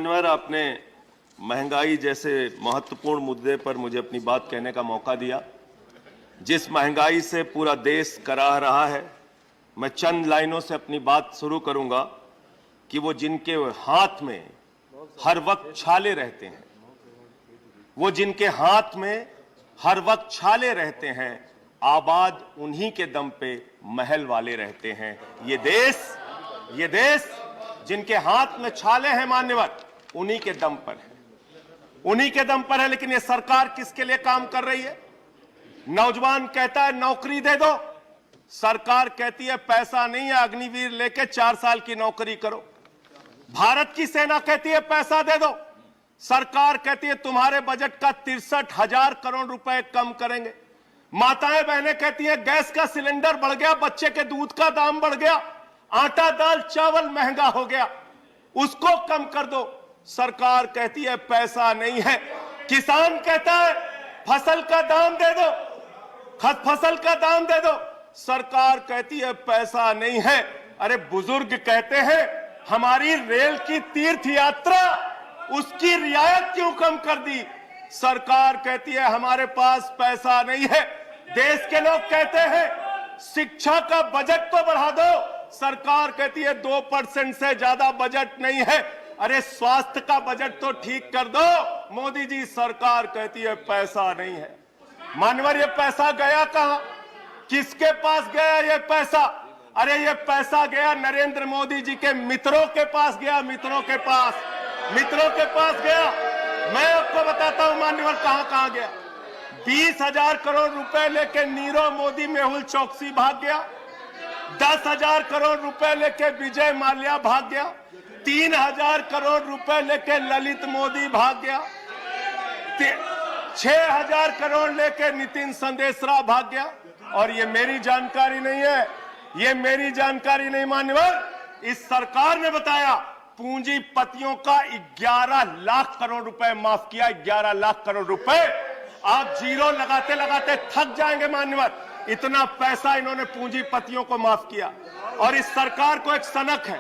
मान्यवर, आपने महंगाई जैसे महत्वपूर्ण मुद्दे पर मुझे अपनी बात कहने का मौका दिया। जिस महंगाई से पूरा देश कराह रहा है, मैं चंद लाइनों से अपनी बात शुरू करूंगा कि वो जिनके हाथ में हर वक्त छाले रहते हैं, वो जिनके हाथ में हर वक्त छाले रहते हैं, आबाद उन्हीं के दम पे महल वाले रहते हैं। ये देश जिनके हाथ में छाले हैं मान्यवर, उन्हीं के दम पर है, उन्हीं के दम पर है। लेकिन ये सरकार किसके लिए काम कर रही है? नौजवान कहता है नौकरी दे दो, सरकार कहती है पैसा नहीं है, अग्निवीर लेके 4 साल की नौकरी करो। भारत की सेना कहती है पैसा दे दो, सरकार कहती है तुम्हारे बजट का 63,000 करोड़ रुपए कम करेंगे। माताएं बहनें कहती हैं गैस का सिलेंडर बढ़ गया, बच्चे के दूध का दाम बढ़ गया, आटा दाल चावल महंगा हो गया, उसको कम कर दो, सरकार कहती है पैसा नहीं है। किसान कहता है फसल का दाम दे दो, फसल का दाम दे दो, सरकार कहती है पैसा नहीं है। अरे बुजुर्ग कहते हैं हमारी रेल की तीर्थ यात्रा, उसकी रियायत क्यों कम कर दी? सरकार कहती है हमारे पास पैसा नहीं है। देश के लोग कहते हैं शिक्षा का बजट तो बढ़ा दो, सरकार कहती है 2% से ज्यादा बजट नहीं है। अरे स्वास्थ्य का बजट तो ठीक कर दो, मोदी जी, सरकार कहती है पैसा नहीं है। मानवर, ये पैसा गया कहां? किसके पास गया ये पैसा? अरे ये पैसा गया नरेंद्र मोदी जी के मित्रों के पास गया, मित्रों के पास गया। मैं आपको बताता हूं मान्यवर कहां गया। 20,000 करोड़ रुपए लेके नीरव मोदी, मेहुल चौकसी भाग गया। 10,000 करोड़ रुपए लेके विजय माल्या भाग गया। 3,000 करोड़ रुपए लेके ललित मोदी भाग गया। 6,000 करोड़ लेके नितिन संदेशरा भाग गया। और ये मेरी जानकारी नहीं है, ये मेरी जानकारी नहीं मान्यवर, इस सरकार ने बताया पूंजीपतियों का 11 लाख करोड़ रुपए माफ किया। 11 लाख करोड़ रुपए आप जीरो लगाते लगाते थक जाएंगे मान्यवर, इतना पैसा इन्होंने पूंजीपतियों को माफ किया। और इस सरकार को एक सनक है,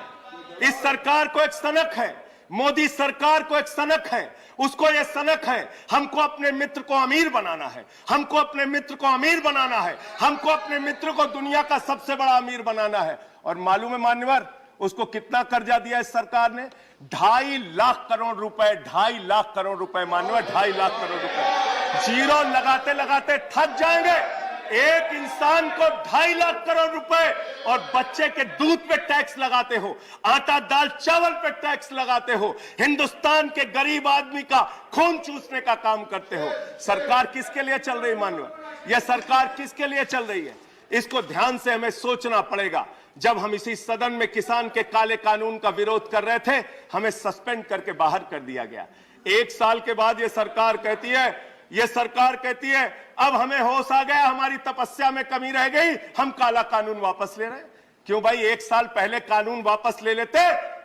इस सरकार को एक सनक है, मोदी सरकार को एक सनक है। उसको ये सनक है हमको अपने मित्र को अमीर बनाना है, हमको अपने मित्र को अमीर बनाना है, हमको अपने मित्र को दुनिया का सबसे बड़ा अमीर बनाना है। और मालूम है मान्यवर उसको कितना कर्जा दिया इस सरकार ने? 2.5 लाख करोड़ रुपए, 2.5 लाख करोड़ रुपए मान्यवर, 2.5 लाख करोड़ रुपए। जीरो लगाते लगाते थक जाएंगे। एक इंसान को 2.5 लाख करोड़ रुपए और बच्चे के दूध पे टैक्स लगाते हो, आटा दाल चावल पे टैक्स लगाते हो, हिंदुस्तान के गरीब आदमी का खून चूसने का काम करते हो। सरकार किसके लिए चल रही मानव? यह सरकार किसके लिए चल रही है? इसको ध्यान से हमें सोचना पड़ेगा। जब हम इसी सदन में किसान के काले कानून का विरोध कर रहे थे, हमें सस्पेंड करके बाहर कर दिया गया। 1 साल के बाद ये सरकार कहती है अब हमें होश आ गया, हमारी तपस्या में कमी रह गई, हम काला कानून वापस ले रहे हैं। क्यों भाई? 1 साल पहले कानून वापस ले लेते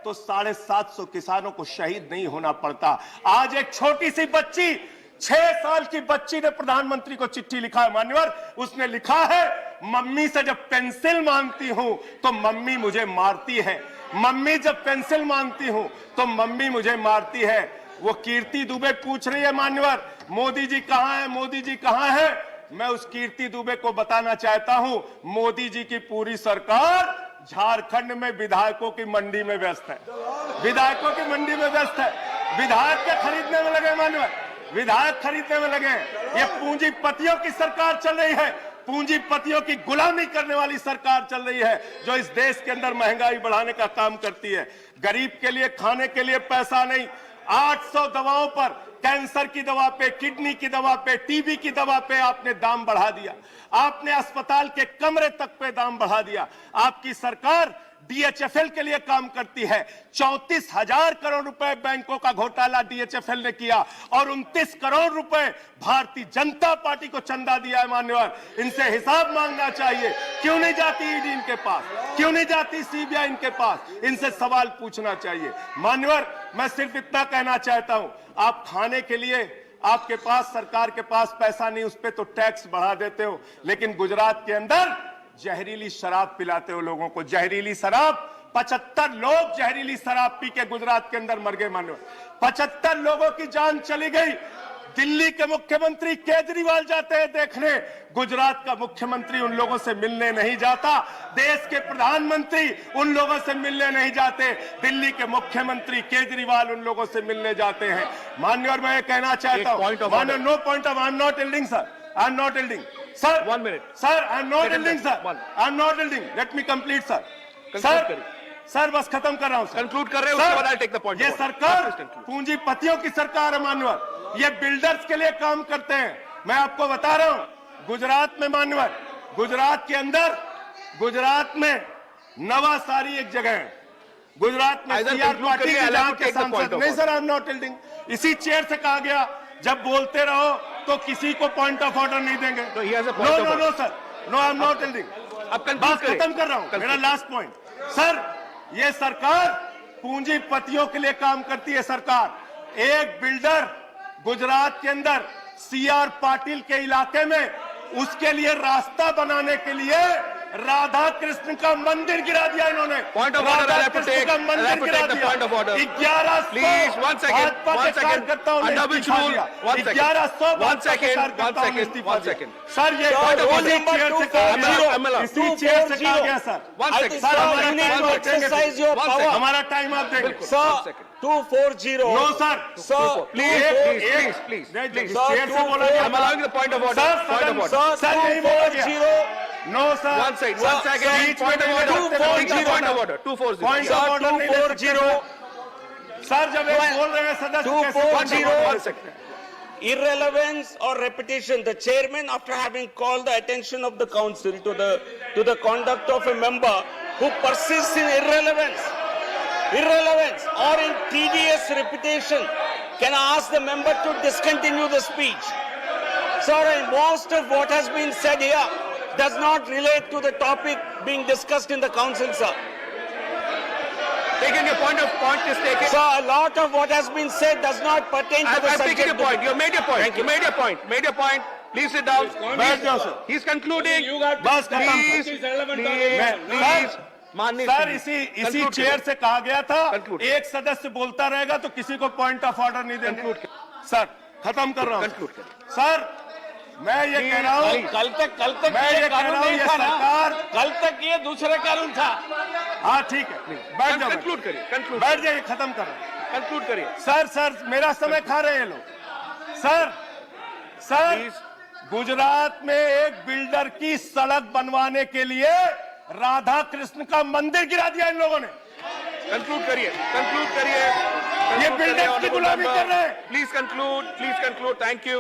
तो 750 किसानों को शहीद नहीं होना पड़ता। आज एक छोटी सी बच्ची, 6 साल की बच्ची ने प्रधानमंत्री को चिट्ठी लिखा है मान्यवर। उसने लिखा है मम्मी से जब पेंसिल मांगती हूं तो मम्मी मुझे मारती है, मम्मी जब पेंसिल मांगती हूं तो मम्मी मुझे मारती है। वो कीर्ति दुबे पूछ रही है मान्यवर मोदी जी कहां है, मोदी जी कहां है? मैं उस कीर्ति दुबे को बताना चाहता हूं मोदी जी की पूरी सरकार झारखंड में विधायकों की मंडी में व्यस्त है, विधायकों की मंडी में व्यस्त है। विधायक के खरीदने में लगे मान्यवर, विधायक खरीदने में लगे। ये पूंजीपतियों की सरकार चल रही है, पूंजीपतियों की गुलामी करने वाली सरकार चल रही है, जो इस देश के अंदर महंगाई बढ़ाने का काम करती है। गरीब के लिए खाने के लिए पैसा नहीं। 800 दवाओं पर, कैंसर की दवा पे, किडनी की दवा पे, टीबी की दवा पे आपने दाम बढ़ा दिया। आपने अस्पताल के कमरे तक पे दाम बढ़ा दिया। आपकी सरकार डीएचएफएल के लिए काम करती है। 34,000 करोड़ रुपए बैंकों का घोटाला डीएचएफएल ने किया और 29 करोड़ रुपए भारतीय जनता पार्टी को चंदा दिया है मान्यवर। इनसे हिसाब मांगना चाहिए। क्यों नहीं जाती ईडी इनके पास? क्यों नहीं जाती सीबीआई इनके पास? इनसे सवाल पूछना चाहिए मान्यवर। मैं सिर्फ इतना कहना चाहता हूं, आप खाने के लिए आपके पास, सरकार के पास पैसा नहीं, उस पर तो टैक्स बढ़ा देते हो, लेकिन गुजरात के अंदर जहरीली शराब पिलाते हो लोगों को। जहरीली शराब 75 लोग जहरीली शराब पी के गुजरात के अंदर मर गए। मानो 75 लोगों की जान चली गई। दिल्ली के मुख्यमंत्री केजरीवाल जाते हैं देखने, गुजरात का मुख्यमंत्री उन लोगों से मिलने नहीं जाता। देश के प्रधानमंत्री उन लोगों से मिलने नहीं जाते, दिल्ली के मुख्यमंत्री केजरीवाल उन लोगों से मिलने जाते हैं। माननीय, और मैं ये कहना चाहता हूं, माननीय, no point of, I am not yielding sir, I am not yielding sir, 1 minute sir, I am not yielding sir, I am not yielding, let me complete sir, sir बस खत्म कर रहा हूं, कंक्लूड कर रहे हो, उसके बाद आई टेक द पॉइंट। ये सरकार पूंजीपतियों की सरकार है मान्यवर, ये बिल्डर्स के लिए काम करते हैं। मैं आपको बता रहा हूं, गुजरात में मान्यवर, गुजरात के अंदर, गुजरात में नवासारी एक जगह है, गुजरात में सीआर पाटिल के जहां के सांसद, नहीं सर, आई एम नॉट टिल्डिंग, इसी चेयर से कहा गया जब बोलते रहो तो किसी को पॉइंट ऑफ ऑर्डर नहीं देंगे। No no no sir, no, I am not tilting, बात खत्म कर रहा हूं, मेरा लास्ट पॉइंट। सर, ये सरकार पूंजीपतियों के लिए काम करती है। सरकार एक बिल्डर गुजरात के अंदर सीआर पाटिल के इलाके में, उसके लिए रास्ता बनाने के लिए राधा कृष्ण का मंदिर गिरा दिया इन्होंने। Point of order, Radha Krishna का मंदिर गिरा दिया। Point of order, 1100 please, 1 second, 1 second, under which rule, 1 second, 1100 second, sir, ये इसी चेयर से कहा गया सर। 1 सेकंड, हमारा टाइम आप देंगे sir, 240, no sir, sir, please, chair से बोला गया, I am allowing the point of order, point of order, sir नहीं बोला गया, no sir, 1 second, point of order, 240, point of order 240, sir, जब ये बोल रहे हैं सदस्य, 240, irrelevance or repetition. The chairman, after having called the attention of the council to the conduct of a member who persists in irrelevance or in tedious repetition, can ask the member to discontinue the speech. Sir, and most of what has been said here does not relate to the topic being discussed in the council, sir. Taking your point is taken. Sir, a lot of what has been said does not pertain to the I've subject. taken your point. You made your point. Thank you. Made your point. Please sit down. बैठ जाओ sir, He's concluding. बस खत्म। Please. माननीय sir, इसी chair से कहा गया था, Conclude. एक सदस्य बोलता रहेगा तो किसी को पॉइंट ऑफ ऑर्डर नहीं देंगे। सर, खत्म कर रहा हूं। Conclude करिए। सर, मैं ये कह रहा हूं, कल तक मैं ये कह रहा हूं, ये सरकार, कल तक ये दूसरा कानून था। हाँ ठीक है, बैठ जाओ, कंक्लूड करिए, कंक्लूड, बैठ जाइए, खत्म कर रहा हूं। कंक्लूड करिए। सर, मेरा समय खा रहे हैं ये लोग। सर, गुजरात में एक बिल्डर की सड़क बनवाने के लिए राधा कृष्ण का मंदिर गिरा दिया इन लोगों ने। कंक्लूड करिए, ये बिल्डर्स की गुलामी कर रहे हैं। Please conclude, thank you.